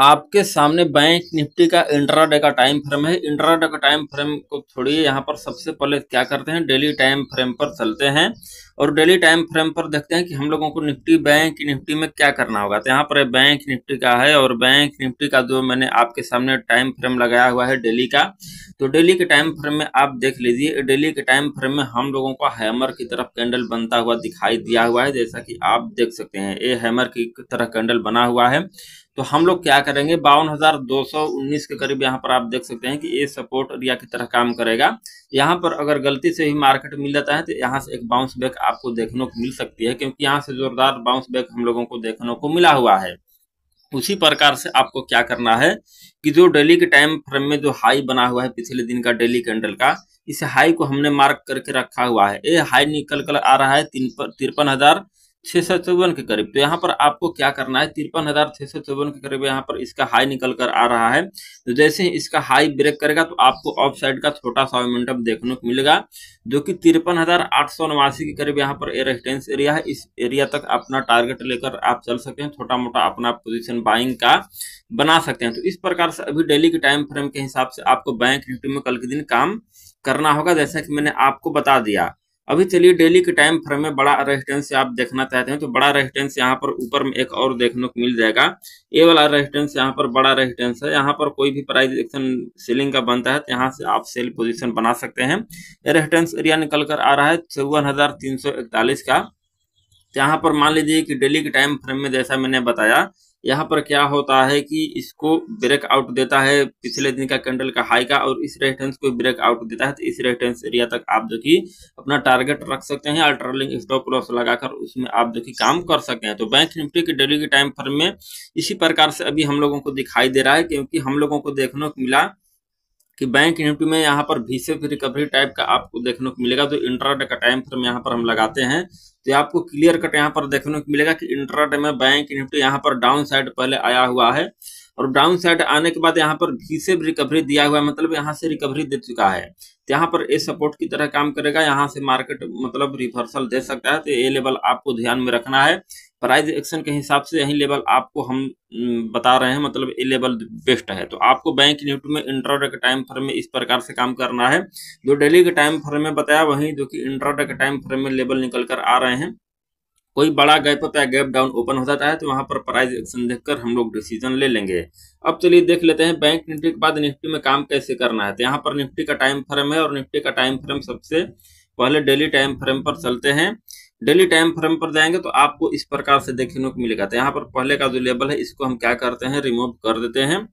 आपके सामने bank Nifty का इंट्राडे का टाइम फ्रेम है। इंट्राडे का टाइम फ्रेम को छोड़िए, यहाँ पर सबसे पहले क्या करते हैं, डेली टाइम फ्रेम पर चलते हैं और डेली टाइम फ्रेम पर देखते हैं कि हम लोगों को निफ्टी बैंक निफ्टी में क्या करना होगा। तो यहाँ पर बैंक निफ्टी का है और बैंक निफ्टी का जो मैंने आपके सामने टाइम फ्रेम लगाया हुआ है डेली का, तो डेली के टाइम फ्रेम में आप देख लीजिए। डेली के टाइम फ्रेम में हम लोगों को हैमर की तरफ कैंडल बनता हुआ दिखाई दिया हुआ है, जैसा कि आप देख सकते हैं ये हैमर की तरह कैंडल बना हुआ है। तो हम लोग क्या करेंगे, 52,219 के करीब यहाँ पर आप देख सकते हैं कि ये सपोर्ट एरिया की तरह काम करेगा। यहाँ पर अगर गलती से ही मार्केट मिल जाता है तो यहाँ से एक बाउंस बैक आपको देखने को मिल सकती है, क्योंकि यहाँ से जोरदार बाउंस बैक हम लोगों को देखने को मिला हुआ है। उसी प्रकार से आपको क्या करना है कि जो डेली के टाइम फ्रेम में जो हाई बना हुआ है पिछले दिन का डेली कैंडल का, इस हाई को हमने मार्क करके रखा हुआ है। ये हाई निकल कर आ रहा है 53,654 के करीब। तो यहाँ पर आपको क्या करना है, 53,654 के करीब यहाँ पर इसका हाई निकल कर आ रहा है। तो जैसे ही इसका हाई ब्रेक करेगा तो आपको ऑफ साइड का छोटा सा मोमेंटम देखने को मिलेगा, जो कि 53,889 के करीब यहाँ पर रेजिस्टेंस एरिया है। इस एरिया तक अपना टारगेट लेकर आप चल सकते हैं, छोटा मोटा अपना पोजीशन बाइंग का बना सकते हैं। तो इस प्रकार से अभी डेली के टाइम फ्रेम के हिसाब से आपको बैंक निफ्टी में कल के दिन काम करना होगा, जैसा कि मैंने आपको बता दिया। अभी चलिए डेली के टाइम फ्रेम में बड़ा रेजिस्टेंस आप देखना चाहते हैं तो बड़ा रेजिस्टेंस यहाँ पर ऊपर में एक और देखने को मिल जाएगा। ये वाला रेजिस्टेंस यहाँ पर बड़ा रेजिस्टेंस है। यहाँ पर कोई भी प्राइस एक्शन सेलिंग का बनता है तो यहाँ से आप सेल पोजीशन बना सकते हैं। ये रेजिस्टेंस एरिया निकल कर आ रहा है 54,341 का। यहाँ पर मान लीजिए कि डेली के टाइम फ्रेम में जैसा मैंने बताया, यहाँ पर क्या होता है कि इसको ब्रेकआउट देता है पिछले दिन का कैंडल का हाई का, और इस रेजिस्टेंस को ब्रेकआउट देता है तो इस रेजिस्टेंस एरिया तक आप जो कि अपना टारगेट रख सकते हैं, अल्ट्रालिंक स्टॉप लॉस लगाकर उसमें आप जो कि काम कर सकते हैं। तो बैंक निफ्टी के डेली के टाइम फ्रेम में इसी प्रकार से अभी हम लोगों को दिखाई दे रहा है, क्योंकि हम लोगों को देखने को मिला कि बैंक निफ्टी में यहाँ पर भी से रिकवरी टाइप का आपको देखने को मिलेगा। जो इंट्राडे का टाइम फ्रेम यहाँ पर हम लगाते हैं तो आपको क्लियर कट यहाँ पर देखने को मिलेगा कि इंट्राडे में बैंक निफ्टी यहाँ पर डाउन साइड पहले आया हुआ है और डाउन साइड आने के बाद यहाँ पर भी से रिकवरी दिया हुआ है, मतलब यहाँ से रिकवरी दे चुका है। तो यहाँ पर ए सपोर्ट की तरह काम करेगा, यहाँ से मार्केट मतलब रिवर्सल दे सकता है। तो ये लेवल आपको ध्यान में रखना है। प्राइस एक्शन के हिसाब से यही लेवल आपको हम बता रहे हैं, मतलब ये लेवल बेस्ट है। तो आपको बैंक निफ्टी में इंट्राडे के टाइम फ्रेम में इस प्रकार से काम करना है। जो डेली के टाइम फ्रेम में बताया वहीं जो कि इंट्राडे के टाइम फ्रेम में लेवल निकल कर आ रहे हैं। कोई बड़ा गैप अप या गैप डाउन ओपन हो जाता है तो वहां पर प्राइस एक्शन देखकर हम लोग डिसीजन ले लेंगे। अब चलिए देख लेते हैं बैंक निफ्टी के बाद निफ्टी में काम कैसे करना है। तो यहाँ पर निफ्टी का टाइम फ्रेम है और निफ्टी का टाइम फ्रेम सबसे पहले डेली टाइम फ्रेम पर चलते हैं। डेली टाइम फ्रेम पर जाएंगे तो आपको इस प्रकार से देखने को मिलेगा। तो यहाँ पर पहले का जो लेवल है इसको हम क्या करते हैं, रिमूव कर देते हैं।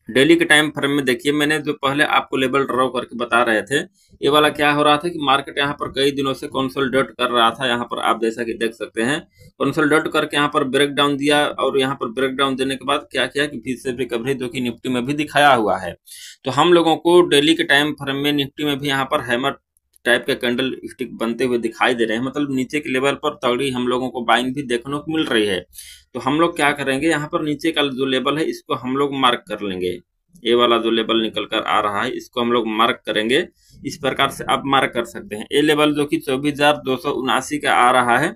डेली के टाइम फ्रेम में देखिए, मैंने जो पहले आपको लेवल ड्रॉ करके बता रहे थे, ये वाला क्या हो रहा था कि मार्केट यहाँ पर कई दिनों से कंसोलिडेट कर रहा था। यहाँ पर आप जैसा कि देख सकते हैं कंसोलिडेट करके यहाँ पर ब्रेक डाउन दिया और यहाँ पर ब्रेक डाउन देने के बाद क्या किया कि फिर से रिकवरी जो कि निफ्टी में भी दिखाया हुआ है। तो हम लोगों को डेली के टाइम फ्रेम में निफ्टी में भी यहाँ पर हैमर टाइप के कैंडल स्टिक बनते हुए दिखाई दे रहे हैं, मतलब नीचे के लेवल पर तगड़ी हम लोगों को बाइंग भी देखने को मिल रही है। तो हम लोग क्या करेंगे, यहाँ पर नीचे का जो लेवल है इसको हम लोग मार्क कर लेंगे। ये वाला जो लेवल निकल कर आ रहा है इसको हम लोग मार्क करेंगे। इस प्रकार से आप मार्क कर सकते हैं। ये लेवल जो कि 24,279 का आ रहा है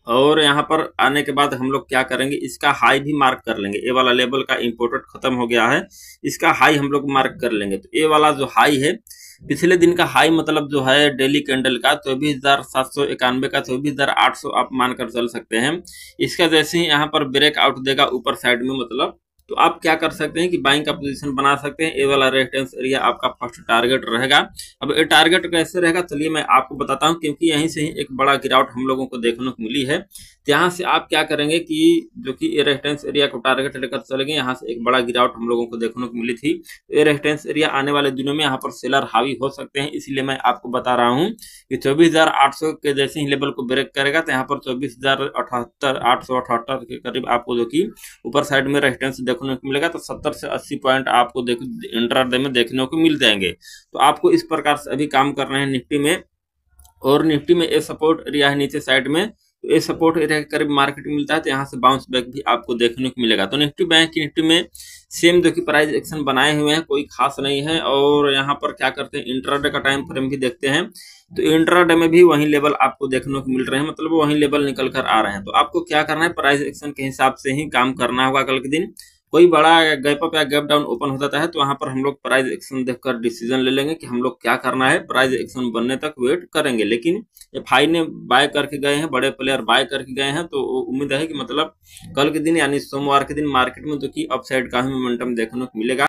और यहाँ पर आने के बाद हम लोग क्या करेंगे, इसका हाई भी मार्क कर लेंगे। ये वाला लेवल का इंपोर्टेंट खत्म हो गया है, इसका हाई हम लोग मार्क कर लेंगे। तो ये वाला जो हाई है पिछले दिन का हाई, मतलब जो है डेली कैंडल का 24,791 का 24,800 आप मानकर चल सकते हैं। इसका जैसे ही यहाँ पर ब्रेक आउट देगा ऊपर साइड में, मतलब तो आप क्या कर सकते हैं कि बाइंग का पोजीशन बना सकते हैं। ए वाला रेजिस्टेंस एरिया आपका फर्स्ट टारगेट रहेगा। अब ये टारगेट कैसे रहेगा चलिए मैं आपको बताता हूं, क्योंकि यहीं से ही एक बड़ा गिरावट हम लोगों को देखने को मिली है। तो यहाँ से आप क्या करेंगे कि जो कि ये रेजिस्टेंस एरिया को टारगेट लेकर चलेंगे। यहाँ से एक बड़ा गिरावट हम लोगों को देखने को मिली थी। ये रेजिस्टेंस एरिया आने वाले दिनों में यहाँ पर सेलर हावी हो सकते हैं, इसलिए मैं आपको बता रहा हूँ कि 24,800 के जैसे ही लेवल को ब्रेक करेगा तो यहाँ पर 24,878 के करीब आपको जो कि ऊपर साइड में रेजिस्टेंस देखने को मिलेगा। तो 70 से 80 पॉइंट आपको इंट्राडे में देखने को मिल जाएंगे। तो आपको इस प्रकार से अभी काम करना है निफ्टी में। और निफ्टी में ये सपोर्ट एरिया है नीचे साइड में, तो ये सपोर्ट एरिया के करीब मार्केट मिलता है तो यहाँ से बाउंस बैक भी आपको देखने को मिलेगा। तो निफ्टी बैंक की निफ्टी में सेम जो कि प्राइस एक्शन बनाए हुए हैं, कोई खास नहीं है। और यहाँ पर क्या करते हैं, इंट्राडे का टाइम फ्रेम भी देखते हैं। तो इंट्राडे में भी वही लेवल आपको देखने को मिल रहे हैं, मतलब वही लेवल निकल कर आ रहे हैं। तो आपको क्या करना है, प्राइस एक्शन के हिसाब से ही काम करना होगा कल के दिन। कोई बड़ा गैप अप या गैप डाउन ओपन हो जाता है तो वहां पर हम लोग प्राइस एक्शन देखकर डिसीजन ले लेंगे कि हम लोग क्या करना है। प्राइस एक्शन बनने तक वेट करेंगे। लेकिन एफ आई ने बाय करके गए हैं, बड़े प्लेयर बाय करके गए हैं, तो उम्मीद है कि मतलब कल के दिन यानी सोमवार के दिन मार्केट में तो कि अपसाइड का ही मोमेंटम देखने को मिलेगा।